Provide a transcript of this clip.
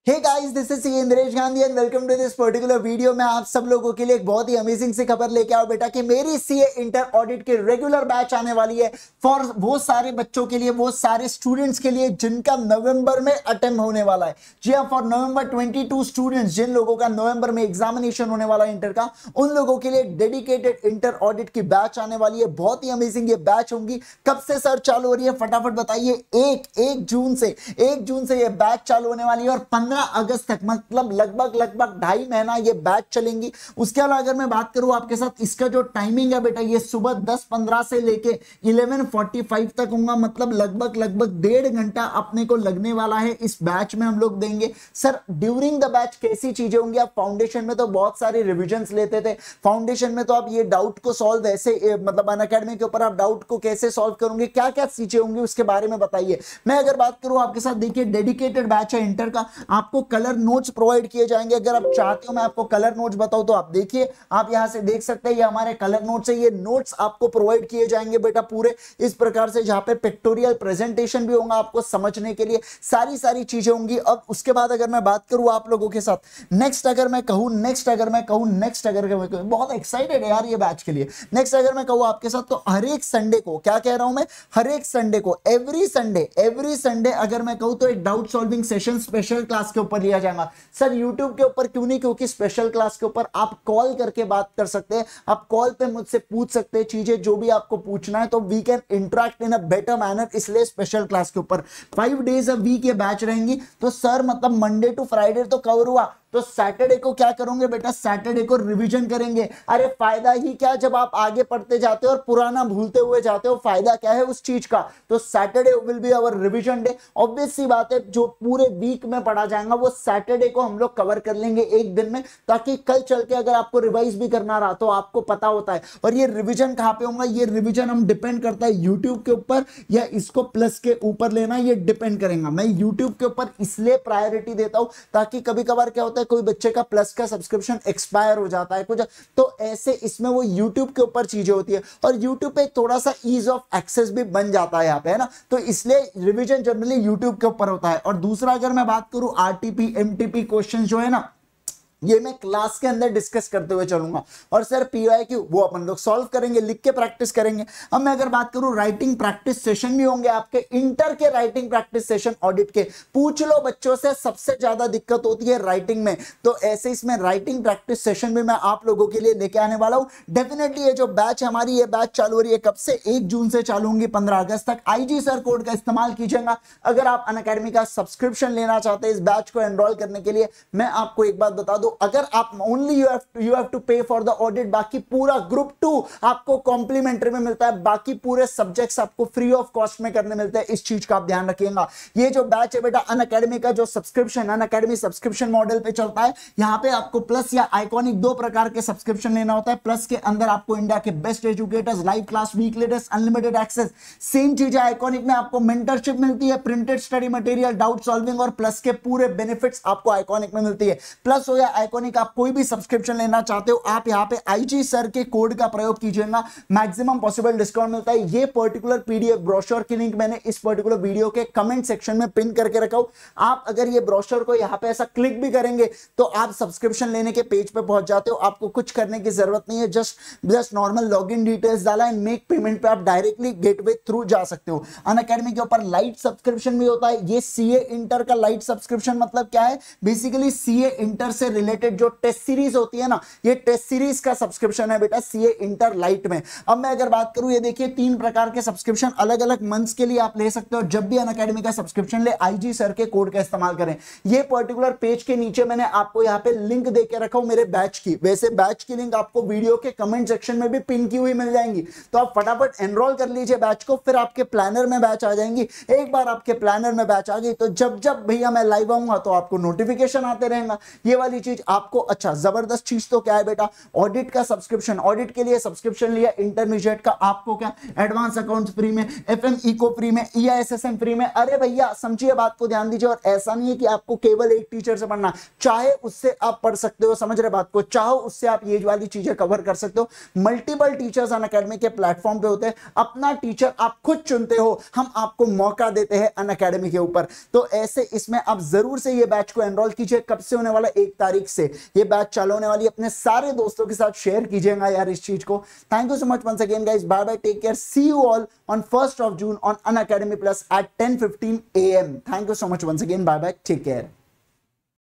Hey guys, this is Indresh Gandhi and welcome to this particular video. मैं आप सब लोगों के लिए एक बहुत ही अमेजिंग सी खबर लेके आऊं बेटा कि मेरी सीए इंटर ऑडिट की रेगुलर बैच आने वाली है फॉर वो सारे बच्चों के लिए, वो सारे स्टूडेंट्स के लिए जिनका नवंबर में अटेम्प्ट होने वाला है। जी हाँ, फॉर नवंबर 22 स्टूडेंट्स, जिन लोगों का नवंबर में एग्जामिनेशन होने वाला है इंटर का, उन लोगों के लिए डेडिकेटेड इंटर ऑडिट की बैच आने वाली है। बहुत ही अमेजिंग ये बैच होंगी। कब से सर चालू हो रही है, फटाफट बताइए। एक जून से ये बैच चालू होने वाली है और 15 अगस्त तक, मतलब लगभग 2.5 महीना ये बैच चलेंगी। उसके अलावा अगर मैं बात करूं आपके साथ, इसका जो टाइमिंग है बेटा, ये सुबह 10:15 से लेके 11:45 तक होगा। मतलब लगभग 1.5 घंटा अपने को लगने वाला है इस बैच में हम लोग देंगे। सर ड्यूरिंग द बैच कैसी चीजें होंगी? आप फाउंडेशन में तो बहुत सारे रिविजन्स लेते थे, फाउंडेशन में तो आप ये डाउट को सॉल्व ऐसे, मतलब अनअकैडमी के ऊपर आप डाउट को कैसे सॉल्व करोगे, क्या क्या चीजें होंगी उसके बारे में बताइए। मैं अगर बात करूं आपके साथ, देखिए डेडिकेटेड बैच है इंटर का, आपको कलर नोट्स प्रोवाइड किए जाएंगे। अगर आप चाहते हो मैं आपको कलर नोट्स बताऊं तो आप देखिए, आप यहां से देख सकते हैं, ये हमारे कलर नोट्स है। ये नोट्स आपको प्रोवाइड किए जाएंगे बेटा पूरे इस प्रकार से, जहां पे पिक्टोरियल प्रेजेंटेशन भी होगा आपको समझने के लिए, सारी चीजें होंगी। अब उसके बाद अगर मैं बात करूं आप लोगों के साथ, नेक्स्ट अगर मैं कहूं, बहुत एक्साइटेड है यार ये बैच के लिए। नेक्स्ट अगर मैं कहूं आपके साथ, तो हर एक संडे को, क्या कह रहा हूं मैं, हर एक संडे को, एवरी संडे अगर मैं कहूं तो एक doubt solving session special class के ऊपर लिया जाएगा। सर यूट्यूब के ऊपर क्यों नहीं? क्योंकि स्पेशल क्लास के ऊपर आप कॉल करके बात कर सकते हैं, आप कॉल पे मुझसे पूछ सकते हैं चीजें, जो भी आपको पूछना है, तो we can interact in a better manner. इसलिए स्पेशल क्लास के ऊपर 5 डेज अ वीक ये बैच रहेंगी। तो सर मतलब मंडे टू फ्राइडे तो कवर हुआ, तो सैटरडे को क्या करोगे बेटा? सैटरडे को रिवीजन करेंगे। अरे फायदा ही क्या, जब आप आगे पढ़ते जाते हो और पुराना भूलते हुए जाते हो, फायदा क्या है उस चीज का? तो Saturday will be our revision day. Obvious सी बात है, जो पूरे वीक में पढ़ा जाएगा वो सैटरडे को हम लोग कवर कर लेंगे एक दिन में, ताकि कल चल के अगर आपको रिवाइज भी करना रहा तो आपको पता होता है। और ये रिवीजन कहां पे होगा? ये रिवीजन हम डिपेंड करता है यूट्यूब के ऊपर या इसको प्लस के ऊपर लेना, ये डिपेंड करेगा। मैं यूट्यूब के ऊपर इसलिए प्रायोरिटी देता हूं ताकि कभी कभार क्या होता है, कोई बच्चे का प्लस का सब्सक्रिप्शन एक्सपायर हो जाता है कुछ, तो ऐसे इसमें वो YouTube के ऊपर चीजें होती है और YouTube पे थोड़ा सा ईज ऑफ एक्सेस भी बन जाता है यहाँ पे, है ना। तो इसलिए रिवीजन जनरली YouTube के ऊपर होता है। और दूसरा अगर मैं बात करूं, RTP MTP क्वेश्चन जो है ना, ये मैं क्लास के अंदर डिस्कस करते हुए चलूंगा। और सर PYQ वो अपन लोग सॉल्व करेंगे, लिख के प्रैक्टिस करेंगे। अब मैं अगर बात करूं, राइटिंग प्रैक्टिस सेशन भी होंगे आपके इंटर के, राइटिंग प्रैक्टिस सेशन ऑडिट के। पूछ लो बच्चों से, सबसे ज्यादा दिक्कत होती है राइटिंग में, तो ऐसे इसमें राइटिंग प्रैक्टिस सेशन भी मैं आप लोगों के लिए लेके आने वाला हूं। डेफिनेटली ये जो बैच हमारी, ये बैच चालू हो रही है कब से? 1 जून से चालू होंगी 15 अगस्त तक। IG सर कोड का इस्तेमाल कीजिएगा अगर आप अनअकैडमी का सब्सक्रिप्शन लेना चाहते हैं इस बैच को एनरोल करने के लिए। मैं आपको एक बात बता दूं, अगर आप ओनली यू हैव टू पे फॉर द ऑडिट, बाकी पूरा ग्रुप 2 आपको कॉम्प्लीमेंट्री में मिलता है, बाकी पूरे सब्जेक्ट्स आपको फ्री ऑफ कॉस्ट में करने मिलते हैं। इस चीज का आप ध्यान रखिएगा। ये जो बैच है बेटा, अनअकैडमी का जो सब्सक्रिप्शन, अनअकैडमी सब्सक्रिप्शन मॉडल पे चलता है। यहां पे आपको प्लस या आइकॉनिक 2 प्रकार के सब्सक्रिप्शन लेना होता है। प्लस के अंदर आपको इंडिया के best educators, live class, weekly test, unlimited access. Same चीज है आइकॉनिक में, आपको मेंटरशिप मिलती है, printed study material, doubt solving और प्लस के पूरे बेनिफिट्स आपको आइकॉनिक में मिलती है। प्लस हो या आइकॉनिक, आप कोई भी सब्सक्रिप्शन लेना चाहते हो, आप यहां पे IG सर के कोड का प्रयोग कीजिएगा, मैक्सिमम पॉसिबल डिस्काउंट मिलता है। ये पर्टिकुलर PDF ब्रोशर की लिंक मैंने इस पर्टिकुलर वीडियो के कमेंट सेक्शन में पिन करके रखा हूं। आप अगर ये ब्रोशर को यहां पे ऐसा क्लिक भी करेंगे तो आप सब्सक्रिप्शन लेने के पेज पे पहुंच जाते हो। आपको कुछ करने की जरूरत नहीं है, जस्ट नॉर्मल लॉगिन डिटेल्स डाला एंड मेक पेमेंट पे आप डायरेक्टली गेटवे थ्रू जा सकते हो। अनअकैडमी के ऊपर लाइट सब्सक्रिप्शन भी होता है। ये CA इंटर का लाइट सब्सक्रिप्शन मतलब क्या है? बेसिकली CA इंटर से रिलेटेड जो टेस्ट सीरीज होती है ना, ये टेस्ट सीरीज का सब्सक्रिप्शन है बेटा CA इंटर लाइट में। अब मैं अगर बात करूं, ये देखिए 3 प्रकार के सब्सक्रिप्शन अलग अलग मंथ्स के लिए आप ले सकते हो। जब भी अनअकैडमी का सब्सक्रिप्शन ले, IG सर के कोड का इस्तेमाल करें। ये पर्टिकुलर पेज के नीचे मैंने आपको यहाँ पे लिंक दे के रखा हूं मेरे बैच की। वैसे बैच की लिंक आपको वीडियो के कमेंट सेक्शन में भी पिन की हुई मिल जाएंगी, तो आप फटाफट एनरोल कर लीजिए बैच को, फिर आपके प्लानर में बैच आ जाएंगी। एक बार आपके प्लानर में बैच आ गई तो जब जब भैया मैं लाइव आऊंगा तो आपको नोटिफिकेशन आते रहेगा। ये वाली चीज चीज आपको, अच्छा जबरदस्त चीज तो क्या है बेटा, ऑडिट का सब्सक्रिप्शन, ऑडिट के लिए सब्सक्रिप्शन लिया, इंटरमीडिएट का आपको क्या एडवांस अकाउंट फ्री में, एफएम इको फ्री में, ईआईएसएसएम फ्री में। अरे भैया समझिए बात को, ध्यान दीजिए। और ऐसा नहीं है कि आपको केवल एक टीचर से पढ़ना, चाहे उससे आप पढ़ सकते हो, समझ रहे बात को, चाहो उससे आप ये वाली चीजें कवर कर सकते हो। मल्टीपल टीचर्स अनअकैडमी के प्लेटफॉर्म पे होते हैं, अपना टीचर आप खुद चुनते हो, हम आपको मौका देते हैं अनअकैडमी के ऊपर। तो ऐसे इसमें आप जरूर से ये बैच को एनरोल कीजिए। कब से होने वाला, 1 तारीख से ये बैच चालू होने वाली है। अपने सारे दोस्तों के साथ शेयर कीजिएगा यार इस चीज को। Thank you so much once again guys, bye bye, take care, see you all on 1st of June on Unacademy Plus at 10:15 AM. Thank you so much once again. Bye bye. Take care.